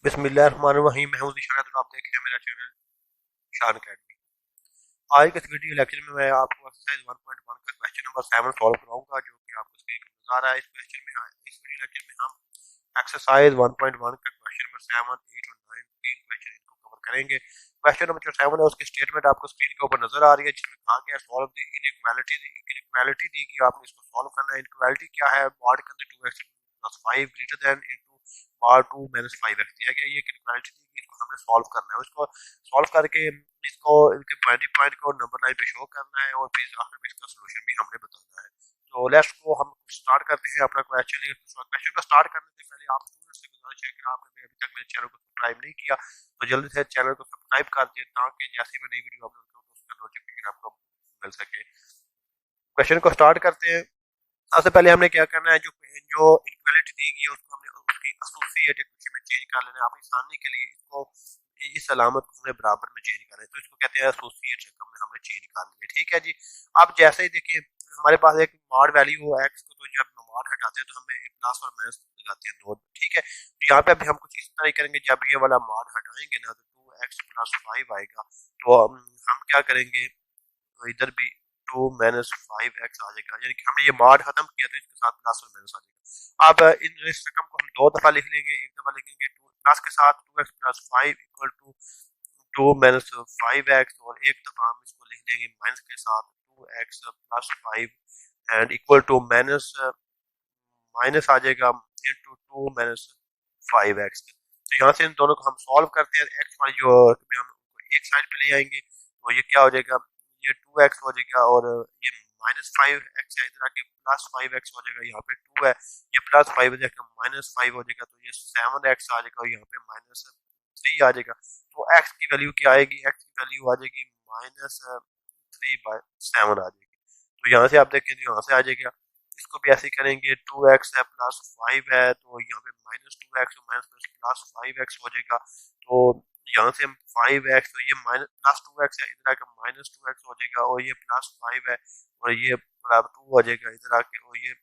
बिस्मिल्लाहिर्रहमानिर्रहीम। मैं हूं शान और आप देख रहे हैं मेरा चैनल शान अकेडमी। आज के इस वीडियो लेक्चर में मैं आपको एक्सरसाइज 1.1 का क्वेश्चन नंबर 7 सॉल्व कराऊंगा, जो कि आपको स्क्रीन पर नजर आ रहा है। इस वीडियो लेक्चर में हम एक्सरसाइज 1.1 का क्वेश्चन नंबर 7, 8 और 9 तीन क्वेश्चन इनको कवर करेंगे। क्वेश्चन नंबर जो 7 है उसकी स्टेटमेंट आपको स्क्रीन के ऊपर नजर आ रही है, जिसमें कहा गया सॉल्व द इनइक्वालिटी। इनइक्वालिटी दी कि आपने इसको सॉल्व करना है। इनइक्वालिटी क्या है? मॉड के अंदर 2x plus 5 greater than into power 2 minus 5x दिया गया। ये इनइक्वालिटी दी कि इसको हमने सॉल्व करना है। उसको सॉल्व करके इसको इनके बाइनरी पॉइंट को नंबर लाइन पे शो करना है, और फिर आखिर में इसका सॉल्यूशन भी हमने बताना है। तो लेट्स को हम स्टार्ट करते हैं अपना क्वेश्चन। क्वेश्चन को स्टार्ट करने से पहले आप स्टूडेंट्स से गुजारिश है कि आपने अभी तक मेरे चैनल को सब्सक्राइब नहीं किया तो जल्दी से चैनल को सब्सक्राइब कर दें, ताकि जैसे मैं नई वीडियो अपलोड करूँ तो उसका नोटिफिकेशन आपको मिल सके। क्वेश्चन को स्टार्ट करते हैं। सबसे पहले हमने क्या करना है, जो जो इनक्वालिटी दी गई है उसको हमने उसकी एसोसिएट इक्वेशन में चेंज कर लेना है। अपनी आसानी के लिए इसको इस अलामत को हमने बराबर में चेंज करना है, तो इसको कहते हैं एसोसिएट रकम में हमने चेंज कर लिया। ठीक है जी। अब जैसे ही देखिए हमारे पास एक मॉड वैल्यू हो एक्स को, तो जब मॉड हटाते हैं तो हमें एक प्लस और माइनस लगाते हैं दो। ठीक है, तो यहाँ पे अभी हम कुछ इस तरह करेंगे। जब ये वाला मॉड हटाएंगे ना, तो 2x प्लस 5 आएगा। तो हम क्या करेंगे, तो इधर भी 2 - 5x आ जाएगा, यानी कि हमने ये मॉड खत्म किया तो इसके साथ प्लस और माइनस आ जाएगा। अब इस रकम को हम दो दफा लिख लेंगे। एक दफा लिखेंगे टू प्लस के साथ 2x+5 इक्वल टू 2 - 5x, और एक दफा हम इसको लिख देंगे माइनस के साथ 2x+5 and equal to minus minus आ जाएगा इंटू 2 - 5x। तो यहाँ से इन दोनों को हम सॉल्व करते हैं। एक्स वाली जो हम एक साइड पे ले आएंगे, तो ये क्या हो जाएगा, ये 2x हो जाएगा, और ये -5x है, इधर आके +5x हो जाएगा। यहाँ पे 2 है, ये +5 हो जाएगा, -5 हो जाएगा, तो ये 7x आ जाएगा, और यहाँ पे -3 आ जाएगा। तो x की वैल्यू क्या आएगी, x की वैल्यू आ जाएगी -3/7 आ जाएगी। तो यहाँ से आप देखें, यहाँ से आ जाएगा। इसको भी ऐसे ही करेंगे। 2x है प्लस 5 है, तो यहाँ पे -2x माइनस प्लस 5x हो जाएगा। तो यहाँ से 5x, तो ये +2x है, इधर आके -2x हो जाएगा, और ये +5 है, और ये +2 हो जाएगा इधर आके, और ये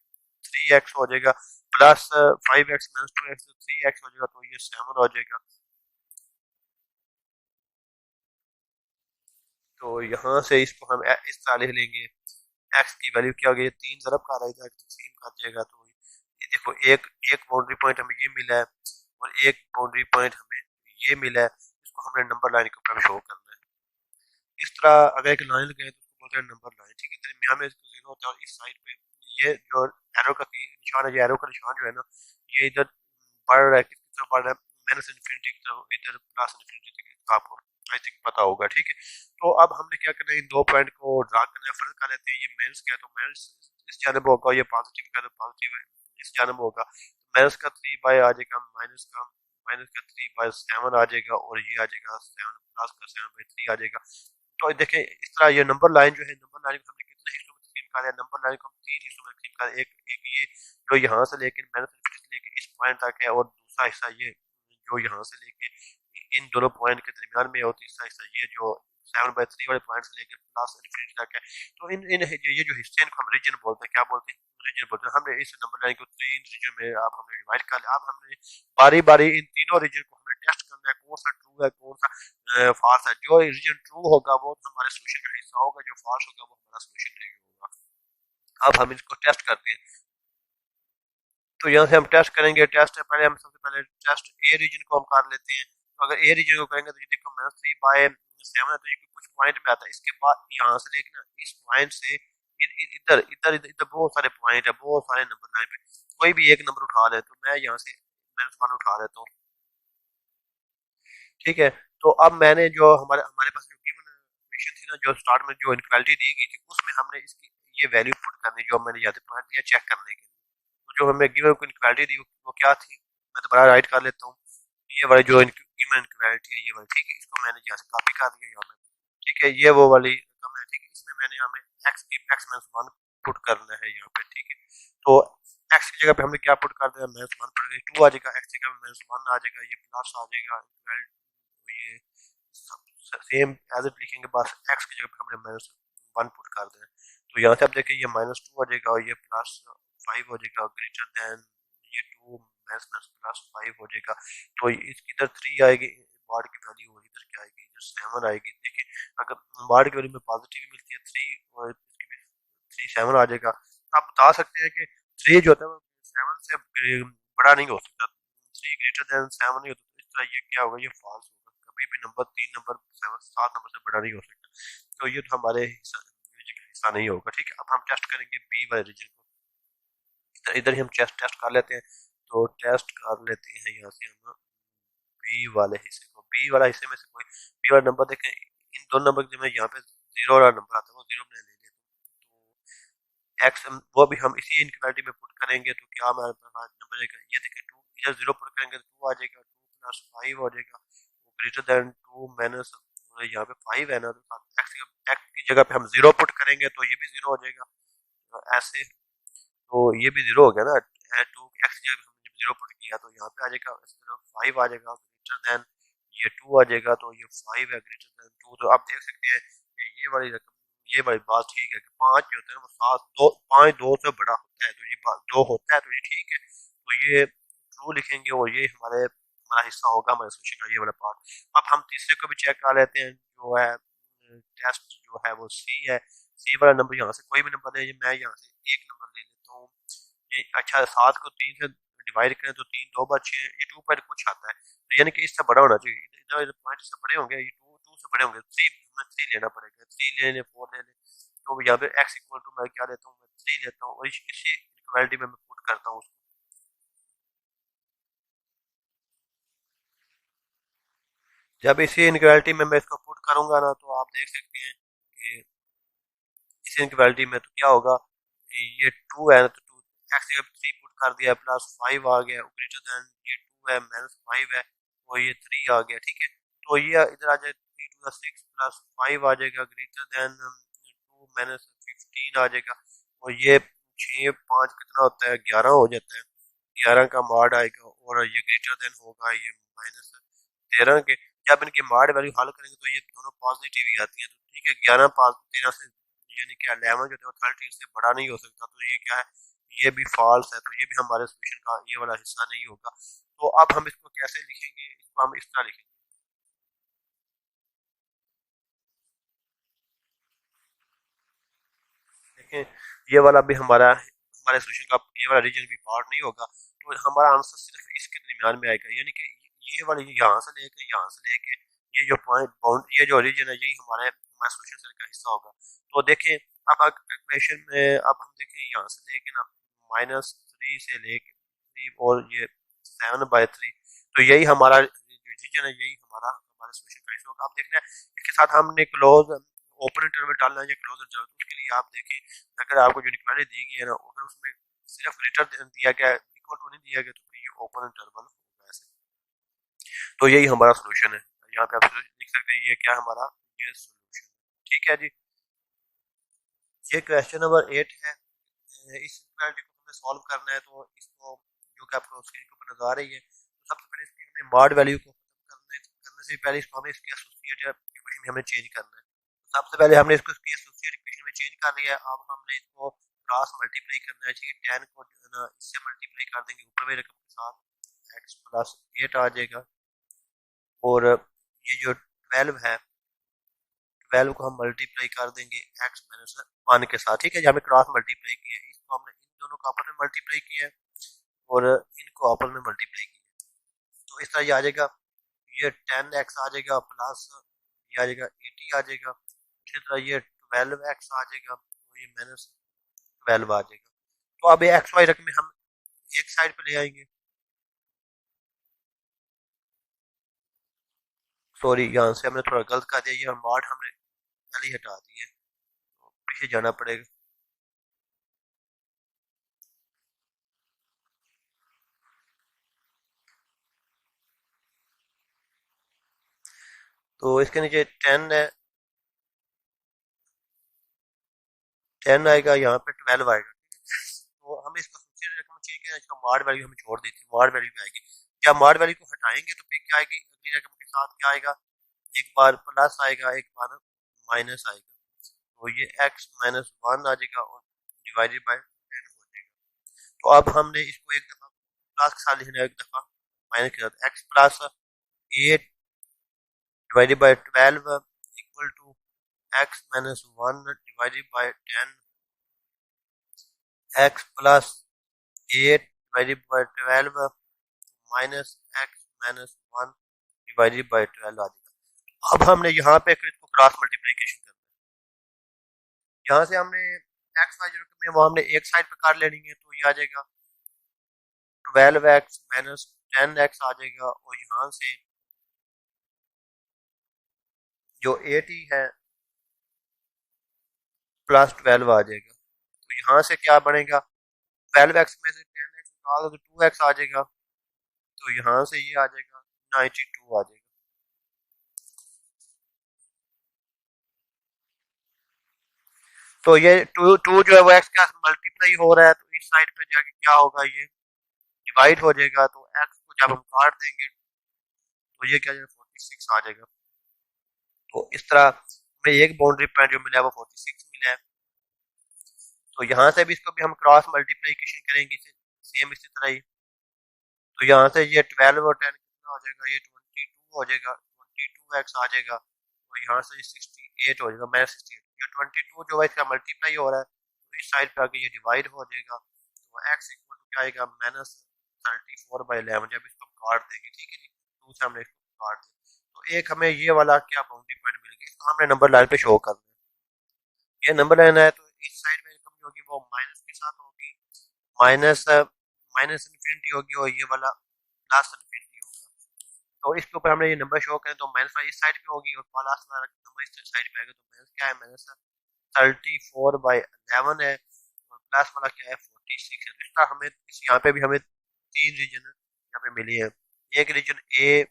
3x हो जाएगा। +5x -2x तो 3x हो जाएगा, तो ये 7 हो जाएगा। तो यहाँ से इसको हम इस तरह लिख लेंगे। एक्स की वैल्यू क्या होगी, 3 ज़रब का रहा है, तकसीम कर दिएगा। तो ये देखो, एक एक बाउंड्री पॉइंट हमें ये मिला है, और एक बाउंड्री पॉइंट हमें ये मिला है। इसको हमने नंबर लाइन के ऊपर शो करना है। इस तरह अगर एक लाइन लगाए तो उसको बोलते हैं नंबर लाइन। ठीक है, दरमियान में इसको जीरो होता है, और इस साइड पे ये जो एरो का निशान है, ये एरो का निशान जो है ना, ये इधर बढ़ रहा है। किस तरफ बढ़ रहा है, माइनस इन्फिनिटी की तरफ, इधर प्लस इन्फिनिटी की तरफ। आपको आई थिंक पता होगा। ठीक है, तो अब हमने क्या करना है, इन दो पॉइंट को ड्रा करना है। फर्ज कर लेते हैं ये माइनस क्या है, तो माइनस इस जानब होगा, ये पॉजिटिव का, तो पॉजिटिव इस जानब होगा। माइनस का 3 बाय आ जाएगा, माइनस का 3/7 आ जाएगा, और ये आ जाएगा 7 प्लस का 7/3 आ जाएगा। तो देखें इस तरह ये नंबर लाइन जो है, नंबर लाइन को हमने कितने हिस्सों में तकसीम कर दिया, नंबर लाइन को हम 3 हिस्सों में तकसीम कर दिया। एक एक ये जो यहाँ से लेके माइनस इन्फिनिटी से लेके इस पॉइंट तक है, और दूसरा हिस्सा ये जो यहाँ से लेके इन दोनों पॉइंट के दरमियान में है, और तीसरा हिस्सा ये जो 7/3 वाले पॉइंट से लेके प्लस इन्फिनिटी तक है। तो इन इन ये जो हिस्से हैं, इनको हम रीजन बोलते हैं। क्या बोलते हैं, रीजन बोलते हैं। हमने इस नंबर लाइन को 3 रीजन में अब हमने डिवाइड कर लिया। अब हमने बारी बारी इन तीनों रीजन को हमें टेस्ट करना है, कौन सा ट्रू है, कौन सा फॉल्स है। जो रीजन ट्रू होगा वो हमारे सोल्यूशन का हिस्सा होगा, जो फॉल्स होगा वो हमारा सोल्यूशन नहीं होगा। अब हम इसको टेस्ट करते हैं। तो यहाँ से हम टेस्ट करेंगे। टेस्ट है, पहले हम सबसे पहले टेस्ट ए रीजन को हम कर लेते हैं। तो अगर ए रीजन को करेंगे तो ये देखो -3/7 है, तो ये कुछ पॉइंट में आता है। इसके बाद यहाँ से देखना, इस पॉइंट से इधर इधर इधर इधर बहुत सारे पॉइंट है, बहुत सारे नंबर लाइन पे कोई भी एक नंबर उठा ले, तो मैं यहाँ से -1 उठा लेता हूँ। ठीक है, तो अब मैंने जो हमारे हमारे पास जो गिवन इक्वेशन थी ना, जो स्टार्ट में जो इनक्वालिटी दी गई थी, उसमें हमने इसकी ये वैल्यू पुट करनी, जो मैंने यहाँ से पॉइंट दिया चेक करने के लिए। तो जो हमें गिवन इक्वालिटी दी वो क्या थी, मैं दोबारा राइट कर लेता हूँ। ये वाली जो गिवन इक्वालिटी है, ये वाली। ठीक है, इसको मैंने यहाँ से कॉपी कर दिया यहाँ में। ठीक है, ये वो वाली रकम है। ठीक है, इसमें मैंने हमें x-1 पुट करना है यहाँ पे। ठीक है, तो x की जगह पे हमने क्या पुट कर दिया, -1 पुट गई, 2 आ जाएगा। x की जगह पे -1 आ जाएगा, ये प्लस आ जाएगा। तो ये सेम एज इट लिखेंगे, बस x की जगह पे हमने -1 पुट कर दिया। तो यहाँ से आप देखिए ये -2 हो जाएगा, और ये +5 हो जाएगा, ग्रेटर देन ये 2 माइनस माइनस प्लस 5 हो जाएगा। तो इसकी इधर 3 आएगी मॉड की वैल्यू, और इधर क्या आएगी, इधर 7 आएगी। देखिए अगर मॉड की वैल्यू में पॉजिटिव मिलती है 3, और इसकी भी 3 7 आ जाएगा। तो आप बता सकते हैं कि 3 जो होता है वो 7 से बड़ा नहीं हो सकता, 3 ग्रेटर देन 7 नहीं होता। तो इस तरह ये क्या होगा, ये फॉल्स होगा। कभी भी नंबर 3 नंबर 7 नंबर से बड़ा नहीं हो सकता। तो ये तो हमारे हिस्सा नहीं होगा। ठीक है, अब हम टेस्ट करेंगे बी वाले रीजन को। इधर ही हम टेस्ट टेस्ट कर लेते हैं। तो टेस्ट कर लेते हैं यहाँ से हम बी वाले हिस्से को। बी वाला हिस्से में से कोई बी वाला नंबर देखें, इन दोनों नंबर जो मैं यहाँ पे जीरो वाला नंबर आता है वो जीरो में ले लेते हैं। तो एक्स वो भी हम इसी इनक्वालिटी में पुट करेंगे। तो क्या हमारे पास नंबर आएगा, ये देखें 2, इधर जीरो पुट करेंगे तो 2 आ जाएगा, 2 प्लस 5 हो जाएगा, वो ग्रेटर देन 2 माइनस यहाँ पे 5 है ना, तो एक्स की जगह पे हम जीरो पुट करेंगे तो ये भी जीरो हो जाएगा। तो ऐसे तो ये भी जीरो हो गया ना, 2 एक्स जब हमने जीरो पुट किया तो यहाँ पे आ जाएगा, इस तरह 5 आ जाएगा ग्रेटर देन ये 2 आ जाएगा, तो ये 5 है ग्रेटर देन 2। तो आप देख सकते हैं कि ये वाली रकम, ये वाली बात ठीक है कि 5 जो होता है वो 5 2 से बड़ा होता है। तो ये बात 2 होता है, तो ये ठीक है। तो ये ट्रू लिखेंगे और ये हमारा हिस्सा होगा हमारे सोल्यूशन का, ये वाला पार्ट। अब हम तीसरे को भी चेक कर लेते हैं, जो है टेस्ट जो है वो सी है। सी वाला नंबर यहाँ से कोई भी नंबर ले, मैं यहाँ से एक नंबर ले लेता हूँ। ये अच्छा, 7 को 3 से डिवाइड करें तो 3 2 बार 6, ये 2 पॉइंट कुछ आता है। तो यानी कि इससे बड़ा होना चाहिए, इधर पॉइंट इससे बड़े होंगे, ये 2 से बड़े होंगे। 3 हमें 3 लेना पड़ेगा, 3 ले लें, 4 ले लें। तो यहाँ पे एक्स इक्वल टू मैं क्या लेता हूँ, मैं 3 लेता हूँ, और इसी इक्वालिटी में मैं पुट करता हूँ। जब इसी इनक्वालिटी में मैं इसको पुट करूंगा ना, तो आप देख सकते हैं कि इस इनक्वालिटी में तो क्या होगा, ये 2 है ना, तो 2 एक्स जब 3 पुट कर दिया प्लस 5 आ गया ग्रेटर देन, ये 2 है माइनस 5 है, और ये 3 आ गया। ठीक है, तो ये इधर आ जाए 3 टू द 6 प्लस 5 आ जाएगा ग्रेटर देन 2 माइनस 15 आ जाएगा, और ये 6 5 कितना होता है, 11 हो जाता है। 11 का मॉड आएगा, और ये ग्रेटर देन होगा ये माइनस 13 के। जब इनकी मॉड वैल्यू हल करेंगे तो ये दोनों पॉजिटिव ही आती है। तो ठीक है, 11 पास 13 से यानी कि 11 जो है वो 13 से बड़ा नहीं हो सकता। तो ये क्या है, ये भी फॉल्स है। तो ये भी हमारे सोल्यूशन का ये वाला हिस्सा नहीं होगा। तो अब हम इसको कैसे लिखेंगे, इसको हम इस तरह लिखेंगे। देखें ये वाला भी हमारे सोल्यूशन का ये वाला रीजन भी पार्ट नहीं होगा। तो हमारा आंसर सिर्फ इसके दरमियान में आएगा, यानी कि ये वाली यहाँ से लेके ये जो पॉइंट बाउंड ये जो रीजन है यही हमारे हमारे सोल्यूशन का हिस्सा होगा। तो देखें अब इक्वेशन में अब हम देखें यहाँ से लेके ना -3 से लेके 3 और ये 7/3, तो यही हमारा रीजन है, यही हमारा हमारे सोल्यूशन का हिस्सा होगा। अब देखना है इसके साथ हमने क्लोज ओपन इंटरवल डालना है या क्लोज इंटरवल। तो उसके लिए आप देखें अगर आपको जो इक्वालिटी दी गई है ना, अगर उसमें सिर्फ ग्रेटर दिया गया है, इक्वल टू नहीं दिया गया, तो फिर ये ओपन इंटरवल होगा ऐसे। तो यही हमारा सोल्यूशन है। यहाँ पे आप लिख सकते हैं ये क्या है हमारा, ये सोल्यूशन। ठीक है जी, ये क्वेश्चन नंबर 8 है। इस इक्वालिटी को हमें सॉल्व करना है। तो इसको जो कि आपको स्क्रीन के ऊपर नजर आ रही है, तो सबसे पहले इसकी हमें मॉड वैल्यू को खत्म करने से पहले इसको हमें इसकी एसोसिएट इक्वेशन में हमें चेंज करना है। तो सबसे पहले हमने इसको इसकी एसोसिएट इक्वेशन में चेंज कर लिया है। अब हमने इसको क्रॉस मल्टीप्लाई करना है। ठीक है, 10 को जो है ना इससे मल्टीप्लाई कर देंगे ऊपर वाली रकम के साथ, x प्लस 8 आ जाएगा। और ये जो 12 है, 12 को हम मल्टीप्लाई कर देंगे x माइनस 1 के साथ। ठीक है, जहाँ हमें क्रॉस मल्टीप्लाई किया है, इसको हमने इन दोनों को आपस में मल्टीप्लाई किया है और इनको आपस में मल्टीप्लाई किया। तो इस तरह ये आ जाएगा, ये 10x आ जाएगा प्लस ये आ जाएगा 80 आ जाएगा। इसी तरह ये 12x आ जाएगा, तो ये माइनस 12 आ जाएगा। तो अब ये एक्स वाई रकमें हम एक साइड पे ले आएंगे। सॉरी, यहाँ से हमने थोड़ा गलत कर दिया, ये मार्ट हमने पहले ही हटा दी है, तो पीछे जाना पड़ेगा। तो इसके नीचे 10 है, 10 आएगा, यहाँ पे 12 आएगा। तो हम इसको सबसे रकम चेंज किया, इसका मार्ड वैल्यू हमें छोड़ दी थी, मार्ड वैल्यू भी आएगी। जब मार्ड वैल्यू को हटाएंगे तो फिर क्या आएगी, अगली रकम के साथ क्या आएगा, एक बार प्लस आएगा, एक बार माइनस आएगा। तो ये x माइनस 1 आ जाएगा और डिवाइडेड बाय 10 हो जाएगा। तो अब हमने इसको एक दफा प्लस के साथ लिखना है एक दफ़ा, माइनस के साथ x plus 8 divided by 12 equal to x minus 1 divided by 10 x plus 8 divided by 12 minus x minus 1 divided by 12 आ जाएगा। अब हमने यहाँ पे इसको क्रॉस मल्टीप्लिकेशन करना है। यहाँ से हमने एक्स वाई जो में वो हमने एक साइड पे कर लेनी है, तो ये आ जाएगा 12x माइनस 10x आ जाएगा, और यहाँ से जो 80 है प्लस 12 आ जाएगा। तो यहाँ से क्या बनेगा, 12x में से 10x निकाल दो तो 2x आ जाएगा, तो यहाँ से ये आ जाएगा 92 आ जाएगा। तो ये टू टू जो है वो एक्स के साथ मल्टीप्लाई हो रहा है, तो इस साइड पे जाके क्या होगा, ये डिवाइड हो जाएगा, तो एक्स को जब हम काट देंगे तो ये क्या जाएगा 46 आ जाएगा। तो इस तरह हमें एक बाउंड्री पॉइंट जो मिला है वो 46 मिला है। तो यहाँ से भी इसको भी हम क्रॉस मल्टीप्लिकेशन करेंगे सेम इसी तरह ही। तो यहाँ से ये 12 और 10 कितना हो जाएगा, ये 22 हो जाएगा, 22x आ जाएगा, और यहाँ से 68 हो जाएगा, माइनस 68। ये 22 जो है इसका मल्टीप्लाई हो रहा है, तो इस साइड पे आके ये डिवाइड हो जाएगा, तो x इक्वल टू क्या आएगा माइनस 34/11 जब इसको काट देंगे। ठीक है जी, टू से हमने इसको काट दिया, तो एक हमें ये वाला क्या बाउंड्री पॉइंट मिल गया, इसको हमने नंबर लाइन पे शो करना है। ये नंबर लाइन है, तो इस साइड में इनकम होगी वो माइनस के साथ होगी, माइनस माइनस इन्फिनिटी होगी, और ये वाला प्लस इन्फिनिटी होगा। तो इसके ऊपर हमने ये नंबर शो करें तो माइनस वाली इस साइड पे होगी और प्लस वाला नंबर इस साइड पे आएगा, तो माइनस क्या है, माइनस 34/11 है, और प्लस वाला क्या है 46 है। तो इसका हमें यहाँ पे भी हमें तीन रीजन यहाँ पे मिली है, एक रीजन ए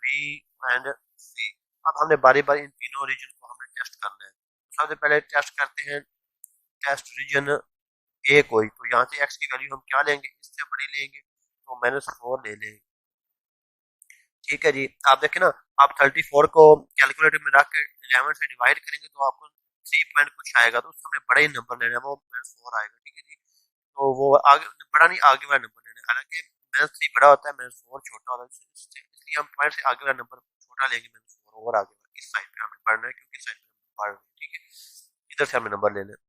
बी एंड सी। अब हमने बारी बारी इन तीनों रीजन को हमने टेस्ट करना है। सबसे पहले टेस्ट करते हैं टेस्ट रीजन ए को ही। तो यहाँ से एक्स की वैल्यू हम क्या लेंगे, इससे बड़ी लेंगे, तो -4 ले लेंगे। ठीक है जी, आप देखें ना, आप 34 को कैलकुलेटर में रख के 11 से डिवाइड करेंगे तो आपको 3 पॉइंट कुछ आएगा, तो उससे हमने बड़ा ही नंबर लेना है, वो -4 आएगा। ठीक है जी, तो वो आगे बड़ा नहीं, आगे वाला नंबर लेना है। हालांकि -3 बड़ा होता है, -4 छोटा होता है, इसलिए हम पॉइंट से आगे वाला नंबर छोटा लेंगे, -4 और आगे वाला इस साइड पे हमने पढ़ना है, क्योंकि इस साइड पे हम पढ़ रहे हैं। ठीक है, इधर से हमने नंबर लेना है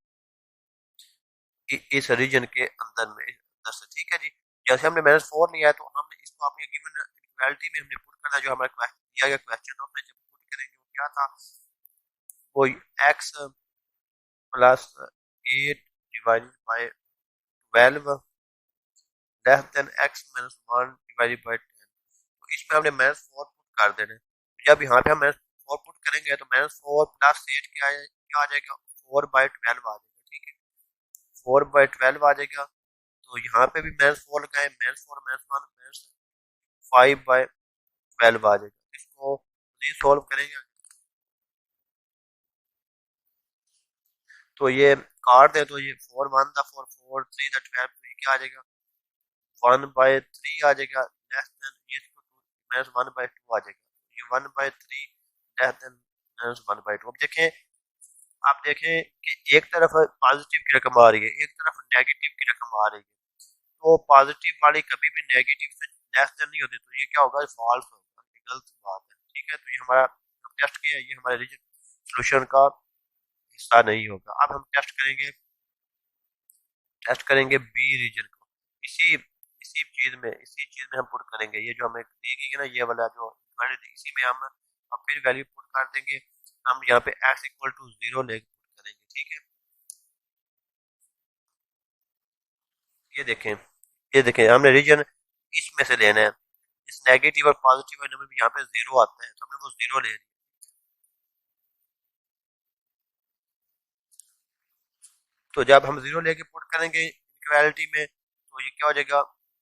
इस रीजन के अंदर में अंदर से। ठीक है जी, जैसे हमने -4 लिया है, तो हमने इसको अपनी गिवन इक्वालिटी में हमने पुट करना, जो हमारा दिया गया क्वेश्चन उसमें जब पुट करेंगे वो क्या था, वो x plus 8 divided by 12 less than x minus 1 divided by 10। तो इसमें हमने -4 पुट कर देना है। जब यहाँ पे हम -4 पुट करेंगे तो -4 प्लस 8 क्या आ जाएगा, 4/12 आ जाएगा। ठीक है, 4/12 आ जाएगा। तो यहाँ पे भी -4 लगाए, -4 -1 -5/12 आ जाएगा। इसको सॉल्व करेंगे तो ये काट दे, तो ये 4 1 था 4 4 3 था 12, तो ये क्या आ जाएगा 1/3 आ जाएगा, लेस देन ये इसको -1/2 आ जाएगा, ये 1/3 लेस देन -1/2। अब देखें कि एक तरफ पॉजिटिव की रकम आ रही है, एक तरफ नेगेटिव की रकम आ रही है, तो पॉजिटिव वाली कभी भी नेगेटिव से लेस देन नहीं होती, तो ये क्या होगा, फॉल्स होगा, ये गलत बात है। ठीक है, तो ये हमारा टेस्ट किया, ये हमारे सोल्यूशन का हिस्सा नहीं होगा। अब हम टेस्ट करेंगे बी रीजन को, इसी इसी चीज में हम पुट करेंगे, ये जो हमें दी गई है ना, ये वाला जो वैल्यू थी, इसी में हम अब फिर वैल्यू पुट कर देंगे। हम यहाँ पे x इक्वल टू 0 लेके पुट करेंगे। ठीक है, ये देखें ये देखें हमने रीजन इसमें से लेना है, इस नेगेटिव और पॉजिटिव वाले में भी यहाँ पे 0 आता है, तो हमने वो 0 ले लिया। तो जब हम 0 लेके पुट करेंगे इक्वालिटी में, तो ये क्या हो जाएगा,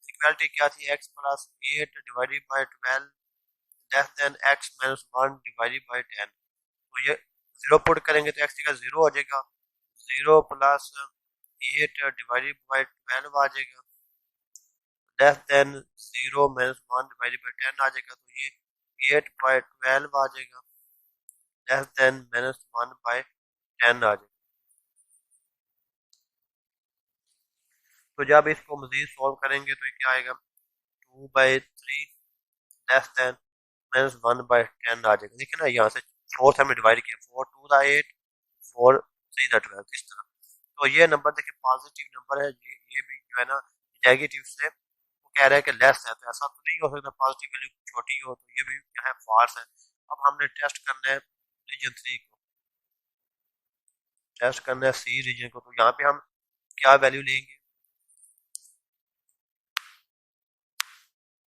इक्वालिटी क्या थी, x plus 8 divided by 12 less than x minus 1 divided by 10। तो ये 0 पुट करेंगे तो x का 0 हो जाएगा, 0 प्लस 8 डिवाइडेड बाई 12 आ जाएगा, less than 0 minus 1 divided by 10 आ जाएगा, तो ये 8/12 आ जाएगा, लेस देन -1/10 आ जाएगा। तो जब इसको मजीद सॉल्व करेंगे तो ये क्या आएगा, 2/3 लेस देन -1/10 आ जाएगा। देखिए ना, यहाँ से 4 से हमने डिवाइड किया, 4 2 दा 8, 4 3 दा 12, इस तरह। तो ये नंबर देखिए पॉजिटिव नंबर है, ये भी जो है ना नेगेटिव से वो कह रहा है कि लेस है, तो ऐसा तो नहीं हो सकता पॉजिटिव वैल्यू छोटी हो, तो ये भी क्या है, फॉल्स है। अब हमने टेस्ट करना है रीजन 3 को, टेस्ट करना है सी रीजन को। तो यहाँ पे हम क्या वैल्यू लेंगे,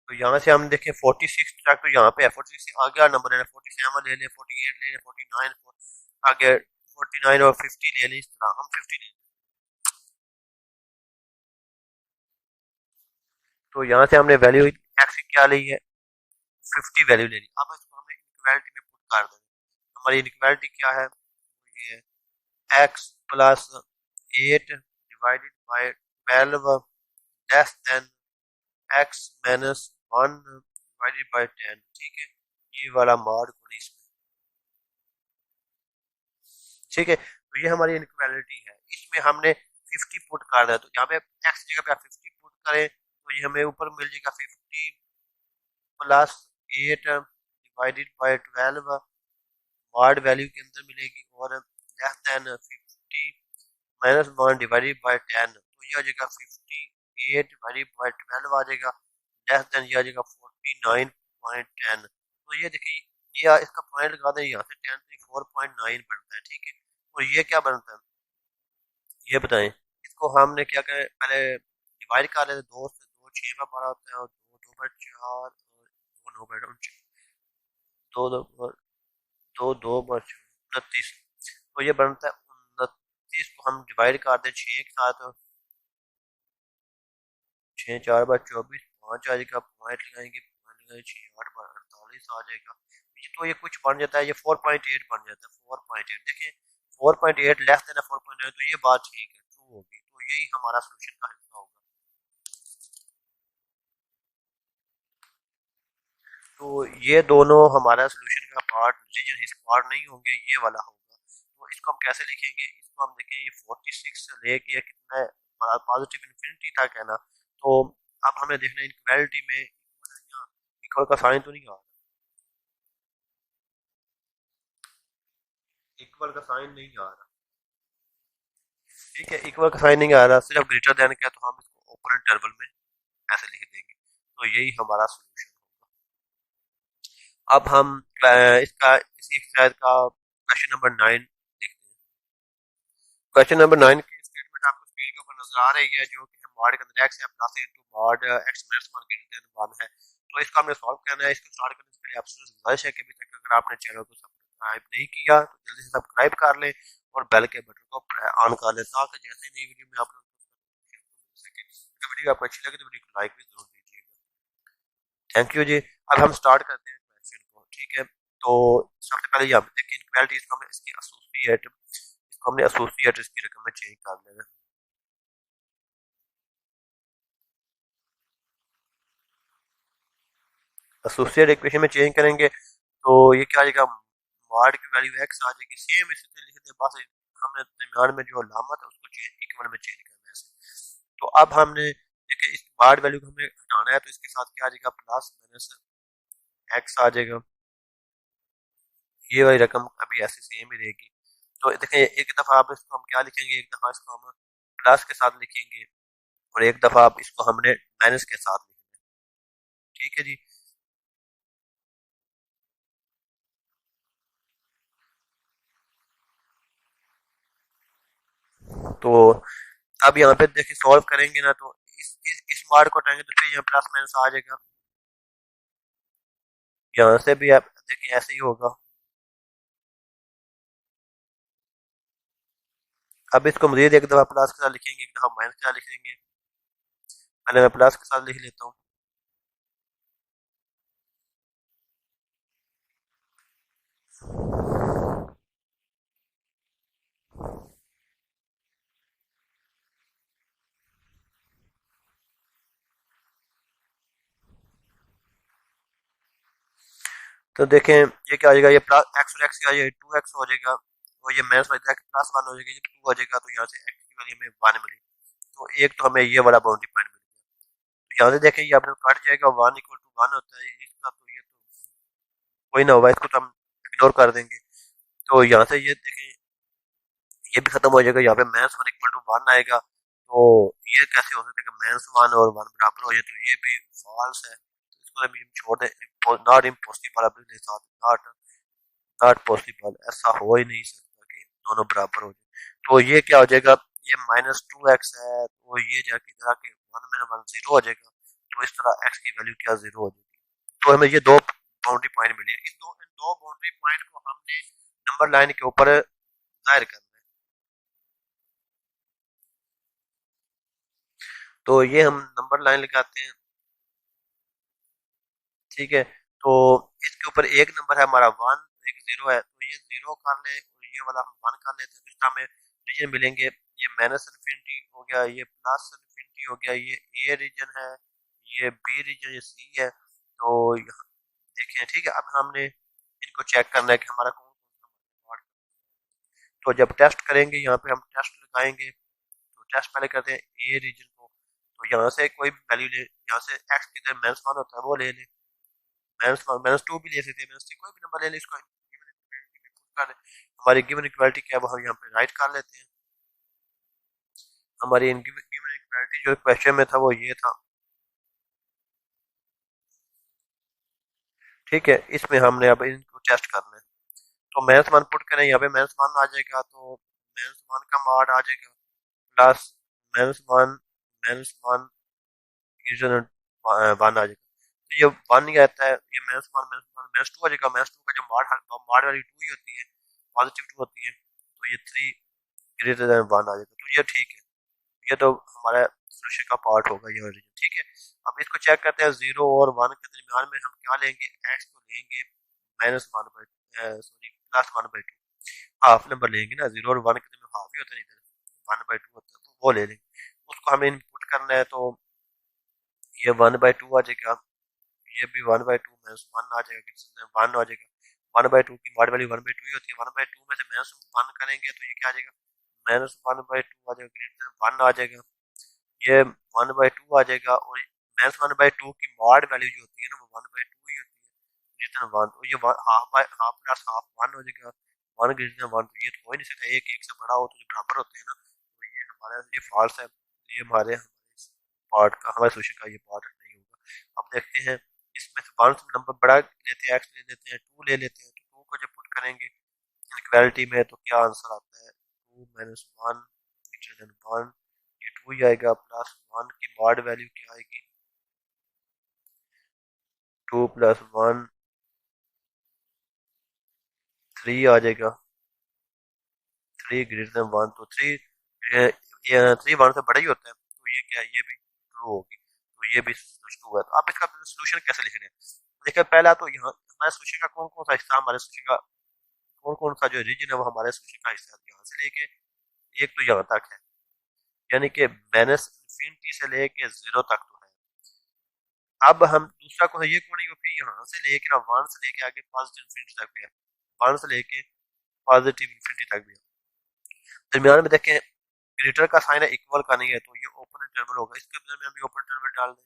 तो यहाँ से हम देखें 46 तक, तो यहाँ पे है 46 से आगे नंबर है, 47 ले लें, 48 ले लें, 49 आगे 49 और 50 ले लें, इस तरह हम 50 ले लें। तो यहाँ से हमने वैल्यू एक्स की क्या ली है, 50 वैल्यू ले ली। अब इसको हमें इक्वालिटी में पुट कर देंगे। हमारी इक्वालिटी क्या है, ये x plus 8 divided by 12 less than x minus 1 divided by 10। ठीक है, ये वाला मार्क करो इसमें। ठीक है, तो ये हमारी इनइक्वालिटी है, इसमें हमने 50 पुट कर दिया। तो यहाँ पे एक्स जगह पे आप 50 पुट करें, तो ये हमें ऊपर मिल जाएगा 50 plus 8 divided by 12 ward value के अंदर मिलेगी, और less than 50 minus 1 divided by 10, तो ये आ जाएगा 58 डिवाइडेड बाय 12 आ जाएगा, लेस देन ये आ जाएगा 49.10। तो ये देखिए, ये इसका पॉइंट लगा दें, यहाँ से 10 से 4.9 बनता है। ठीक है, तो ये क्या बनता है, ये बताएं। इसको हमने क्या करें, पहले डिवाइड कर लेते, 2 से 2 6 में बड़ा होता है, और 2 2 बार 4 और 2 9 बार 2 2 2 2 बार 29, तो ये बनता है 29 को हम डिवाइड कर दें 6 के साथ, 6 4 बार 24, 5 आ जाएगा, पॉइंट लगाएंगे, पॉइंट लगाएंगे, 6 8 बार 48 आ जाएगा। ये तो ये कुछ बन जाता है, ये 4.8 बन जाता है, 4.8 देखें, 4.8 लेस देन 4.9, तो ये बात ठीक है, ट्रू होगी। तो यही हमारा सोल्यूशन का हिस्सा होगा। तो ये दोनों हमारा सोल्यूशन का पार्ट, रीजन हिस्सा पार्ट नहीं होंगे, ये वाला होगा। तो इसको हम कैसे लिखेंगे, इसको हम देखें, ये 46 से लेके कितना पॉजिटिव इन्फिनिटी तक है ना। तो अब हमें देखना है इनक्वालिटी में इक्वल का साइन तो नहीं आ रहा, इक्वल का साइन नहीं आ रहा। ठीक है, इक्वल का साइन नहीं आ रहा, सिर्फ ग्रेटर देन का, तो हम इसको ओपन इंटरवल में ऐसे लिख देंगे। तो यही हमारा सोल्यूशन होगा। अब हम इसका इसी एक्सरसाइज का क्वेश्चन नंबर 9 देखते हैं। क्वेश्चन नंबर 9 की स्टेटमेंट आपको स्क्रीन के ऊपर नजर आ रही है, जो कि मॉड के अंदर एक्स है plus into mod x minus 1 greater than 1 है। तो इसको हमने सॉल्व करना है। इसको स्टार्ट करने से पहले आपसे गुजारिश है कि अभी तक अगर आपने चैनल को सब्सक्राइब नहीं किया तो जल्दी से सब्सक्राइब कर लें और बेल के बटन को ऑन कर लें, ताकि जैसे नई वीडियो में आप लोग मिल सके। अगर वीडियो आपको अच्छी लगे तो वीडियो को लाइक भी जरूर दीजिएगा। थैंक यू जी। अब हम स्टार्ट करते हैं क्वेश्चन को। ठीक है, तो सबसे पहले यहाँ पे देखिए इनक्वालिटी, इसको हमने इसकी एसोसिएट, इसको हमने एसोसिएट इसकी रकम में चेंज कर लेना है। एसोसिएट इक्वेशन में चेंज करेंगे तो ये क्या आ जाएगा, मॉड की वैल्यू एक्स आ जाएगी, सेम इसी तरह लिख दे, बस हमने दरमियान में जो लामत है उसको चेंज इक्वल में चेंज करना है ऐसे। तो अब हमने देखिए इस मॉड वैल्यू को हमें हटाना है, तो इसके साथ क्या आ जाएगा, प्लस माइनस एक्स आ जाएगा, ये वाली रकम अभी ऐसे सेम ही रहेगी। तो देखिए एक दफा आप इसको हम क्या लिखेंगे, एक दफा इसको हम प्लस के साथ लिखेंगे, और एक दफा आप इसको हमने माइनस के साथ लिखेंगे। ठीक है जी। तो अब यहाँ पे देखिए सॉल्व करेंगे ना, तो इस मार्क को हटाएंगे तो फिर यहाँ प्लस माइनस आ जाएगा, यहाँ से भी आप देखिए ऐसे ही होगा। अब इसको मजीद एक दफा प्लस के साथ लिखेंगे, एक दफा माइनस के साथ लिखेंगे। पहले मैं प्लस के साथ लिख लेता हूँ। तो देखें ये क्या हो जाएगा, ये प्लस एक्स और एक्स का ये 2x हो जाएगा, और ये माइनस हो जाएगा, प्लस 1 हो जाएगा, ये 2 हो जाएगा, तो यहाँ से एक्स की वैल्यू हमें 1 मिली। तो एक तो हमें ये वाला बाउंड्री पॉइंट मिल गया। यहाँ से देखें ये अपने कट जाएगा, 1 = 1 होता है इसका, तो ये तो कोई ना होगा, इसको तो हम इग्नोर कर देंगे। तो यहाँ से ये देखें ये भी खत्म हो जाएगा, यहाँ पे -1 = 1 आएगा। तो ये कैसे हो सकता है कि -1 और 1 बराबर हो जाए, तो ये भी फॉल्स है, तो इसको भी हम छोड़ दें, नॉट इम्पॉसिबल अपने साथ, नॉट नॉट पॉसिबल, ऐसा हो ही नहीं सकता कि दोनों बराबर हो जाए। तो ये क्या हो जाएगा, ये -2x है, तो ये जाके इधर आके 1 - 1 0 हो जाएगा, तो इस तरह x की वैल्यू क्या 0 हो जाएगी। तो हमें ये दो बाउंड्री पॉइंट मिले, इन दो बाउंड्री पॉइंट को हमने नंबर लाइन के ऊपर जाहिर करना है। तो ये हम नंबर लाइन लगाते हैं, ठीक है। तो इसके ऊपर एक नंबर है हमारा 1, एक 0 है, तो ये 0 कर ले और ये वाला हम 1 कर लेते हैं, तो इस तरह हमें रीजन मिलेंगे। ये -इन्फिनिटी हो गया, ये +इन्फिनिटी हो गया, ये ए रीजन है, ये बी रीजन, ये सी है। तो यहाँ देखें, ठीक है। अब हमने इनको चेक करना है कि हमारा कौन कौन सा पार्ट। तो जब टेस्ट करेंगे यहाँ पे हम टेस्ट लगाएंगे, तो टेस्ट पहले करते हैं ए रीजन को। तो यहाँ से कोई भी वैल्यू ले, यहाँ से एक्स किधर -1 होता है वो ले ले, -2 भी ले सकते हैं, -3 कोई भी नंबर ले ले, इसको गिवन इक्वालिटी में पुट कर दें। हमारी गिवन इक्वालिटी क्या है वो हम यहाँ पे राइट कर लेते हैं। हमारी गिवन इक्वालिटी जो क्वेश्चन में था वो ये था, ठीक है। इसमें हमने अब इनको टेस्ट करना है। तो -1 पुट करें, यहाँ पे -1 आ जाएगा, तो -1 का मॉड आ जाएगा, प्लस -1 -1 वन आ जाएगा। तो ये 1 ही आता है, ये -1 -2 आ जाएगा, -2 का जो मॉड वैल्यू 2 ही होती है, पॉजिटिव 2 होती है, तो ये 3 > 1 आ जाएगा। तो ये ठीक है, ये तो हमारा सोल्यूशन का पार्ट होगा ये ओरिजिन, ठीक है। अब इसको चेक करते हैं, 0 और 1 के दरमियान में हम क्या लेंगे, एक्स को लेंगे -1/, सॉरी +1/2, हाफ नंबर लेंगे ना, 0 और 1 के दरमियान हाफ ही होता है, इधर 1/2 होता है, तो वो ले लेंगे। उसको हमें इनपुट करना है, तो ये 1/2 आ जाएगा, ये भी 1/2 -1 आ जाएगा, कितना 1 आ जाएगा। 1/2 की मॉड वैल्यू 1/2 ही होती है, 1/2 में से -1 करेंगे तो ये क्या आ जाएगा, -1/2 आ जाएगा, ग्रेटर 1 आ जाएगा, ये 1/2 आ जाएगा। और -1/2 की मॉड वैल्यू जो होती है ना वो 1/2 ही होती है, ग्रेटर 1, तो ये half by half plus half 1 हो जाएगा, 1 ग्रेटर 1, तो ये तो हो ही नहीं सकता, एक एक से बड़ा हो तो ये बराबर होते हैं ना, तो ये हमारा ये फॉल्स है, ये हमारे पार्ट का, हमारे सोल्यूशन का ये पार्ट नहीं होगा। अब देखते हैं, इसमें से वन नंबर बड़ा लेते हैं, एक्स ले लेते हैं, 2 ले लेते हैं, तो 2 को जब पुट करेंगे इनइक्वालिटी में तो क्या आंसर आता है, 2 - 1 ग्रेटर 1, ये 2 ही आएगा, प्लस 1 की मॉड वैल्यू क्या आएगी, 2 + 1 3 आ जाएगा, 3 ग्रेटर 1, तो 3 3 1 से बड़ा ही होता है, तो ये क्या है, ये भी ट्रू होगी, तो ये भी ट्रू है। तो आप इसका सोल्यूशन कैसे लिखेंगे, देखिए पहला तो यहाँ हमारे सोल्यूशन का कौन कौन सा हिस्सा, हमारे सोल्यूशन का कौन कौन सा जो रीजन है वो हमारे सोल्यूशन का हिस्सा है, यहाँ से लेके एक तो यहाँ तक है, यानी कि -इन्फिनिटी से लेके 0 तक तो है। अब हम दूसरा को ये कौन है, फिर यहाँ से लेके ना 1 से लेके आगे पॉजिटिव इन्फिनिटी तक भी है, 1 से लेके पॉजिटिव इन्फिनिटी तक भी है। दरमियान में देखें ग्रेटर का साइन है, इक्वल का नहीं है, तो ये ओपन इंटरवल होगा, इसके अंदर में हम ओपन इंटरवल डाल दें,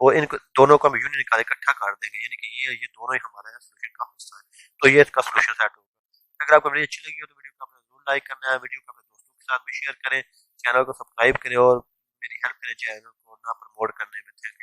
और इन दोनों को हम यूनियन निकाल इकट्ठा कर देंगे, यानी कि ये दोनों ही हमारा सोल्यूशन का हिस्सा है, तो ये इसका सोल्यूशन सेट होगा। अगर आपको वीडियो अच्छी लगी हो तो वीडियो को आपने जरूर लाइक करना है, वीडियो को अपने दोस्तों के साथ भी शेयर करें, चैनल को सब्सक्राइब करें और मेरी हेल्प करें चैनल को ना प्रमोट करने में। Thank you.